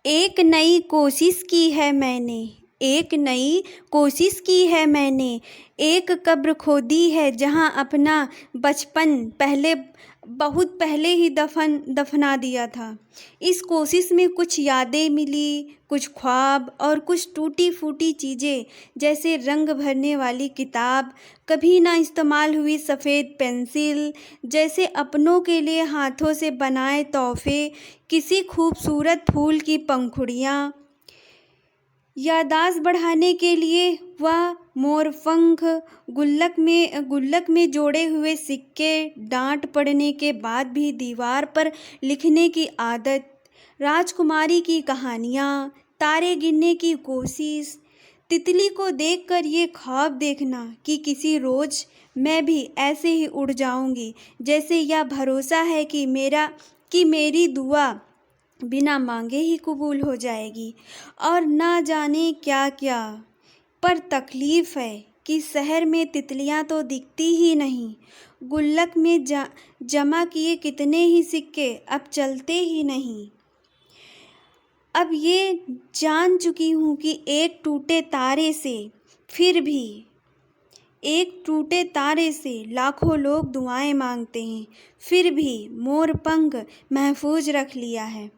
एक नई कोशिश की है मैंने, एक नई कोशिश की है मैंने, एक कब्र खोदी है जहाँ अपना बचपन पहले बहुत पहले ही दफना दिया था। इस कोशिश में कुछ यादें मिली, कुछ ख्वाब और कुछ टूटी फूटी चीज़ें, जैसे रंग भरने वाली किताब, कभी ना इस्तेमाल हुई सफ़ेद पेंसिल, जैसे अपनों के लिए हाथों से बनाए तोहफे, किसी खूबसूरत फूल की पंखुड़ियाँ, याददाश्त बढ़ाने के लिए वह मोरपंख, गुल्लक में जोड़े हुए सिक्के, डांट पड़ने के बाद भी दीवार पर लिखने की आदत, राजकुमारी की कहानियाँ, तारे गिनने की कोशिश, तितली को देखकर ये ख्वाब देखना कि किसी रोज़ मैं भी ऐसे ही उड़ जाऊंगी जैसे, यह भरोसा है कि मेरी दुआ बिना मांगे ही कबूल हो जाएगी। और ना जाने क्या क्या, पर तकलीफ़ है कि शहर में तितलियां तो दिखती ही नहीं, गुल्लक में जमा किए कितने ही सिक्के अब चलते ही नहीं। अब ये जान चुकी हूँ कि एक टूटे तारे से लाखों लोग दुआएं मांगते हैं, फिर भी मोरपंख महफूज रख लिया है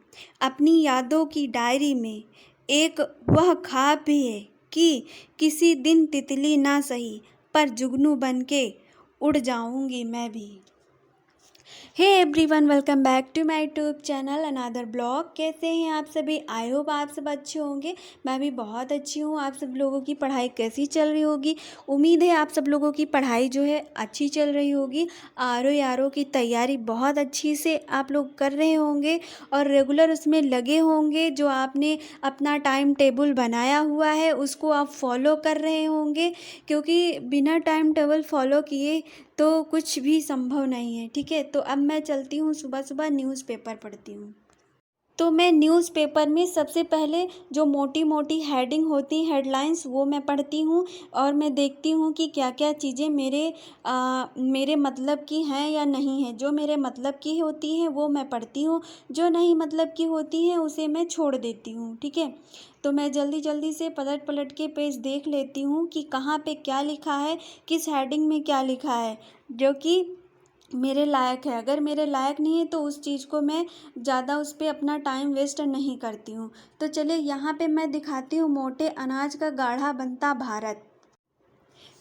अपनी यादों की डायरी में। एक वह ख्वाब भी है कि किसी दिन तितली ना सही पर जुगनू बनके उड़ जाऊंगी मैं भी। Hey everyone, welcome back to my YouTube channel another blog. कैसे हैं आप सभी? आई होप आप सब अच्छे होंगे। मैं भी बहुत अच्छी हूँ। आप सब लोगों की पढ़ाई कैसी चल रही होगी? उम्मीद है आप सब लोगों की पढ़ाई जो है अच्छी चल रही होगी। आर ओ की तैयारी बहुत अच्छी से आप लोग कर रहे होंगे और रेगुलर उसमें लगे होंगे। जो आपने अपना टाइम टेबल बनाया हुआ है उसको आप फॉलो कर रहे होंगे, क्योंकि बिना टाइम टेबल फॉलो किए तो कुछ भी संभव नहीं है। ठीक है, तो अब मैं चलती हूँ, सुबह सुबह न्यूज़पेपर पढ़ती हूँ। तो मैं न्यूज़पेपर में सबसे पहले जो मोटी मोटी हेडिंग होती हैं, हेडलाइंस, वो मैं पढ़ती हूँ और मैं देखती हूँ कि क्या क्या चीज़ें मेरे मतलब की हैं या नहीं हैं। जो मेरे मतलब की होती हैं वो मैं पढ़ती हूँ, जो नहीं मतलब की होती हैं उसे मैं छोड़ देती हूँ। ठीक है, तो मैं जल्दी जल्दी से पलट पलट के पेज देख लेती हूँ कि कहाँ पे क्या लिखा है, किस हेडिंग में क्या लिखा है जो कि मेरे लायक है। अगर मेरे लायक नहीं है तो उस चीज़ को मैं ज़्यादा उस पर अपना टाइम वेस्ट नहीं करती हूँ। तो चलिए यहाँ पे मैं दिखाती हूँ, मोटे अनाज का गाढ़ा बनता भारत।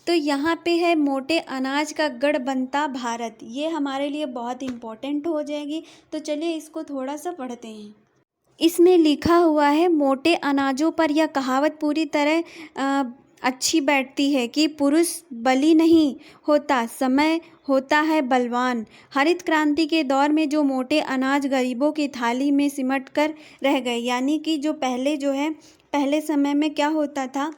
तो यहाँ पे है मोटे अनाज का गढ़ बनता भारत, ये हमारे लिए बहुत इम्पोर्टेंट हो जाएगी। तो चलिए इसको थोड़ा सा पढ़ते हैं। इसमें लिखा हुआ है, मोटे अनाजों पर यह कहावत पूरी तरह अच्छी बैठती है कि पुरुष बली नहीं होता, समय होता है बलवान। हरित क्रांति के दौर में जो मोटे अनाज गरीबों की थाली में सिमट कर रह गए, यानी कि जो पहले समय में क्या होता था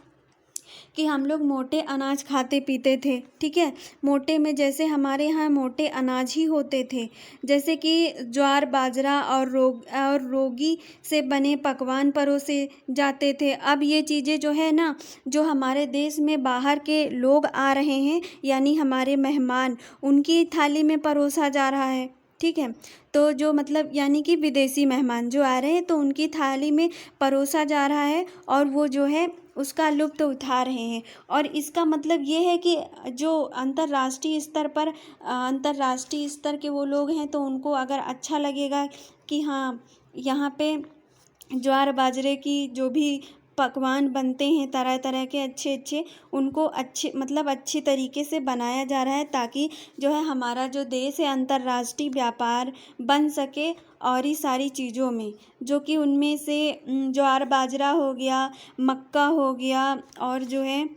कि हम लोग मोटे अनाज खाते पीते थे। ठीक है, मोटे में जैसे हमारे यहाँ मोटे अनाज ही होते थे, जैसे कि ज्वार बाजरा और रोगी से बने पकवान परोसे जाते थे। अब ये चीज़ें जो है ना, जो हमारे देश में बाहर के लोग आ रहे हैं, यानी हमारे मेहमान, उनकी थाली में परोसा जा रहा है। ठीक है, तो जो मतलब यानी कि विदेशी मेहमान जो आ रहे हैं तो उनकी थाली में परोसा जा रहा है और वो जो है उसका लुत्फ़ उठा रहे हैं। और इसका मतलब ये है कि जो अंतर्राष्ट्रीय स्तर के वो लोग हैं तो उनको अगर अच्छा लगेगा कि हाँ, यहाँ पे ज्वार बाजरे की जो भी पकवान बनते हैं तरह तरह के अच्छे अच्छे, उनको अच्छी तरीके से बनाया जा रहा है, ताकि जो है हमारा जो देश है अंतर्राष्ट्रीय व्यापार बन सके। और ही सारी चीज़ों में, जो कि उनमें से ज्वार बाजरा हो गया, मक्का हो गया, और जो है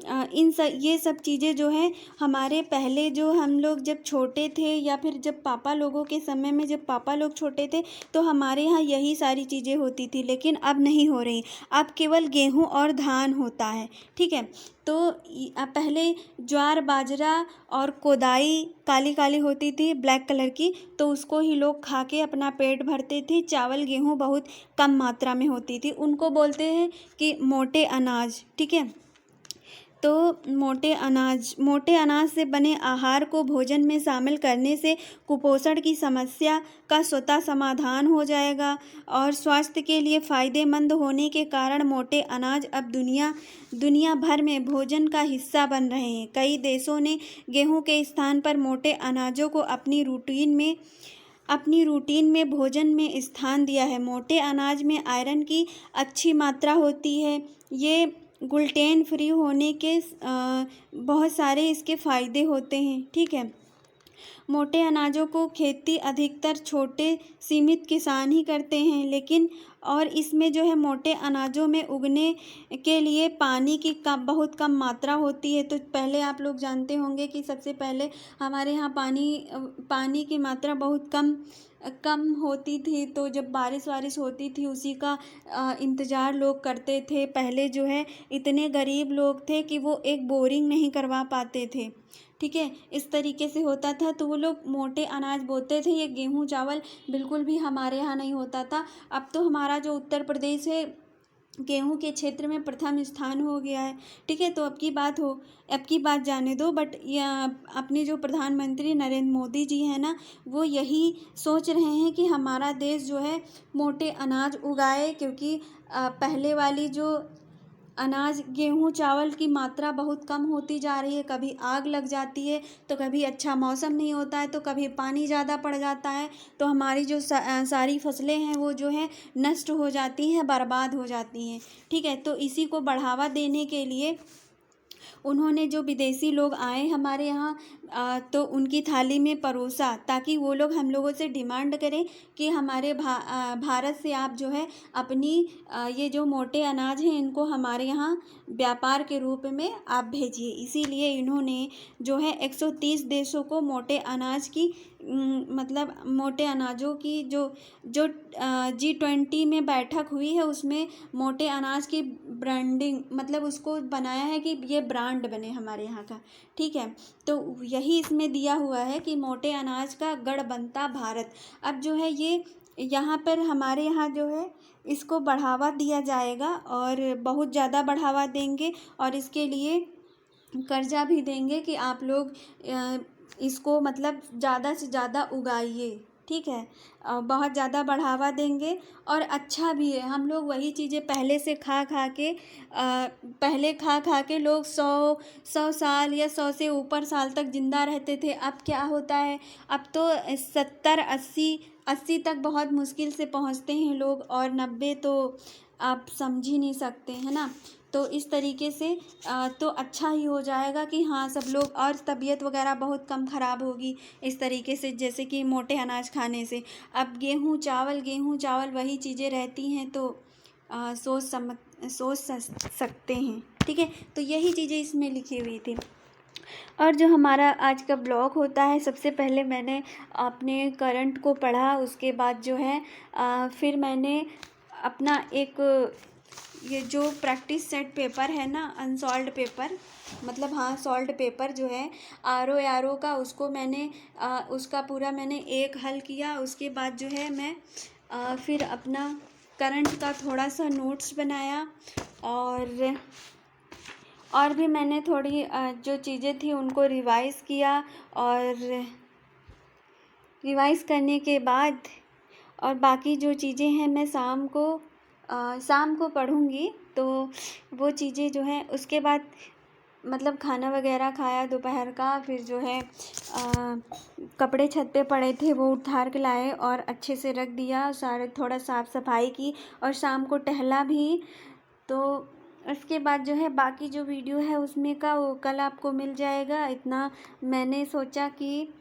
ये सब चीज़ें जो हैं हमारे पहले, जो हम लोग जब छोटे थे या फिर जब पापा लोगों के समय में, जब पापा लोग छोटे थे तो हमारे यहाँ यही सारी चीज़ें होती थी, लेकिन अब नहीं हो रही। अब केवल गेहूँ और धान होता है। ठीक है, तो पहले ज्वार बाजरा और कोदाई काली काली होती थी, ब्लैक कलर की, तो उसको ही लोग खा के अपना पेट भरते थे। चावल गेहूँ बहुत कम मात्रा में होती थी, उनको बोलते हैं कि मोटे अनाज। ठीक है, तो मोटे अनाज से बने आहार को भोजन में शामिल करने से कुपोषण की समस्या का स्वतः समाधान हो जाएगा और स्वास्थ्य के लिए फ़ायदेमंद होने के कारण मोटे अनाज अब दुनिया भर में भोजन का हिस्सा बन रहे हैं। कई देशों ने गेहूं के स्थान पर मोटे अनाजों को अपनी रूटीन में भोजन में स्थान दिया है। मोटे अनाज में आयरन की अच्छी मात्रा होती है। ये ग्लूटेन फ्री होने के बहुत सारे इसके फ़ायदे होते हैं। ठीक है, मोटे अनाजों को खेती अधिकतर छोटे सीमित किसान ही करते हैं, लेकिन और इसमें जो है मोटे अनाजों में उगने के लिए पानी की बहुत कम मात्रा होती है। तो पहले आप लोग जानते होंगे कि सबसे पहले हमारे यहाँ पानी की मात्रा बहुत कम होती थी। तो जब बारिश वारिश होती थी उसी का इंतज़ार लोग करते थे। पहले जो है इतने गरीब लोग थे कि वो एक बोरिंग नहीं करवा पाते थे। ठीक है, इस तरीके से होता था, तो वो लोग मोटे अनाज बोते थे। ये गेहूँ चावल बिल्कुल भी हमारे यहाँ नहीं होता था। अब तो हमारा जो उत्तर प्रदेश है गेहूं के क्षेत्र में प्रथम स्थान हो गया है। ठीक है, तो अब की बात जाने दो। बट अपने जो प्रधानमंत्री नरेंद्र मोदी जी हैं ना, वो यही सोच रहे हैं कि हमारा देश जो है मोटे अनाज उगाए, क्योंकि पहले वाली जो अनाज गेहूं चावल की मात्रा बहुत कम होती जा रही है। कभी आग लग जाती है, तो कभी अच्छा मौसम नहीं होता है, तो कभी पानी ज़्यादा पड़ जाता है, तो हमारी जो सारी फसलें हैं वो जो है नष्ट हो जाती हैं, बर्बाद हो जाती हैं। ठीक है, तो इसी को बढ़ावा देने के लिए उन्होंने जो विदेशी लोग आए हमारे यहाँ तो उनकी थाली में परोसा, ताकि वो लोग हम लोगों से डिमांड करें कि हमारे भारत से आप जो है अपनी ये जो मोटे अनाज हैं इनको हमारे यहाँ व्यापार के रूप में आप भेजिए। इसीलिए इन्होंने जो है 130 देशों को मोटे अनाज की मतलब मोटे अनाजों की जो G20 में बैठक हुई है उसमें मोटे अनाज की ब्रांडिंग मतलब उसको बनाया है कि ये ब्रांड बने हमारे यहाँ का। ठीक है, तो यही इसमें दिया हुआ है कि मोटे अनाज का गढ़ बनता भारत। अब जो है ये यहाँ पर हमारे यहाँ जो है इसको बढ़ावा दिया जाएगा और बहुत ज़्यादा बढ़ावा देंगे और इसके लिए कर्जा भी देंगे कि आप लोग इसको मतलब ज़्यादा से ज़्यादा उगाइए। ठीक है, बहुत ज़्यादा बढ़ावा देंगे और अच्छा भी है। हम लोग वही चीज़ें पहले से खा खा के लोग 100 साल या 100 से ऊपर साल तक ज़िंदा रहते थे। अब क्या होता है, अब तो 70 80 तक बहुत मुश्किल से पहुंचते हैं लोग, और 90 तो आप समझ ही नहीं सकते, है ना। तो इस तरीके से तो अच्छा ही हो जाएगा कि हाँ सब लोग, और तबीयत वगैरह बहुत कम ख़राब होगी इस तरीके से, जैसे कि मोटे अनाज खाने से। अब गेहूँ चावल वही चीज़ें रहती हैं, तो सोच सकते हैं। ठीक है, तो यही चीज़ें इसमें लिखी हुई थी। और जो हमारा आज का ब्लॉग होता है, सबसे पहले मैंने अपने करंट को पढ़ा, उसके बाद जो है फिर मैंने अपना एक ये जो प्रैक्टिस सेट पेपर है ना, अनसॉल्व्ड पेपर, मतलब हाँ सॉल्व्ड पेपर जो है आर ओ का, उसको मैंने उसका पूरा मैंने एक हल किया। उसके बाद जो है मैं फिर अपना करंट का थोड़ा सा नोट्स बनाया और भी मैंने थोड़ी जो चीज़ें थी उनको रिवाइज़ किया, और रिवाइज़ करने के बाद और बाकी जो चीज़ें हैं मैं शाम को पढ़ूँगी। तो वो चीज़ें जो है उसके बाद मतलब खाना वगैरह खाया दोपहर का, फिर जो है कपड़े छत पे पड़े थे वो उतार के लाए और अच्छे से रख दिया, सारे थोड़ा साफ़ सफाई की और शाम को टहला भी। तो उसके बाद जो है बाकी जो वीडियो है उसमें का वो कल आपको मिल जाएगा। इतना मैंने सोचा कि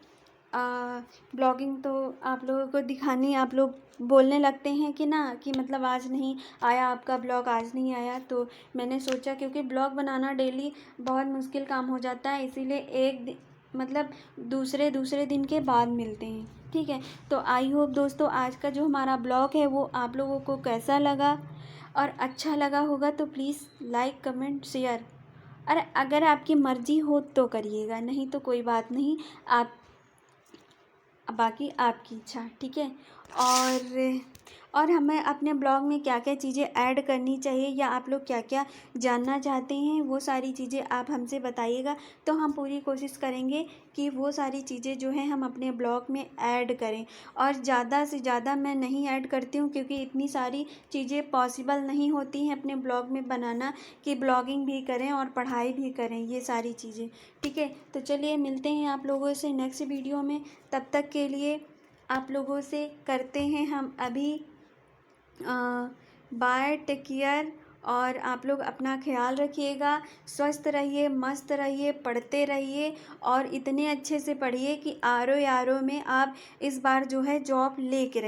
ब्लॉगिंग तो आप लोगों को दिखानी, आप लोग बोलने लगते हैं कि ना कि मतलब आज नहीं आया आपका ब्लॉग, आज नहीं आया, तो मैंने सोचा क्योंकि ब्लॉग बनाना डेली बहुत मुश्किल काम हो जाता है, इसीलिए मतलब दूसरे दिन के बाद मिलते हैं। ठीक है, तो आई होप दोस्तों आज का जो हमारा ब्लॉग है वो आप लोगों को कैसा लगा, और अच्छा लगा होगा तो प्लीज़ लाइक कमेंट शेयर, और अगर आपकी मर्ज़ी हो तो करिएगा, नहीं तो कोई बात नहीं, बाकी आपकी इच्छा। ठीक है, और हमें अपने ब्लॉग में क्या क्या चीज़ें ऐड करनी चाहिए या आप लोग क्या क्या जानना चाहते हैं वो सारी चीज़ें आप हमसे बताइएगा। तो हम पूरी कोशिश करेंगे कि वो सारी चीज़ें जो हैं हम अपने ब्लॉग में ऐड करें। और ज़्यादा से ज़्यादा मैं नहीं ऐड करती हूँ क्योंकि इतनी सारी चीज़ें पॉसिबल नहीं होती हैं अपने ब्लॉग में बनाना कि ब्लॉगिंग भी करें और पढ़ाई भी करें ये सारी चीज़ें। ठीक है, तो चलिए मिलते हैं आप लोगों से नेक्स्ट वीडियो में। तब तक के लिए आप लोगों से करते हैं हम अभी बाय, टेक केयर। और आप लोग अपना ख्याल रखिएगा, स्वस्थ रहिए, मस्त रहिए, पढ़ते रहिए और इतने अच्छे से पढ़िए कि आर ओ में आप इस बार जो है जॉब लेके रहिए।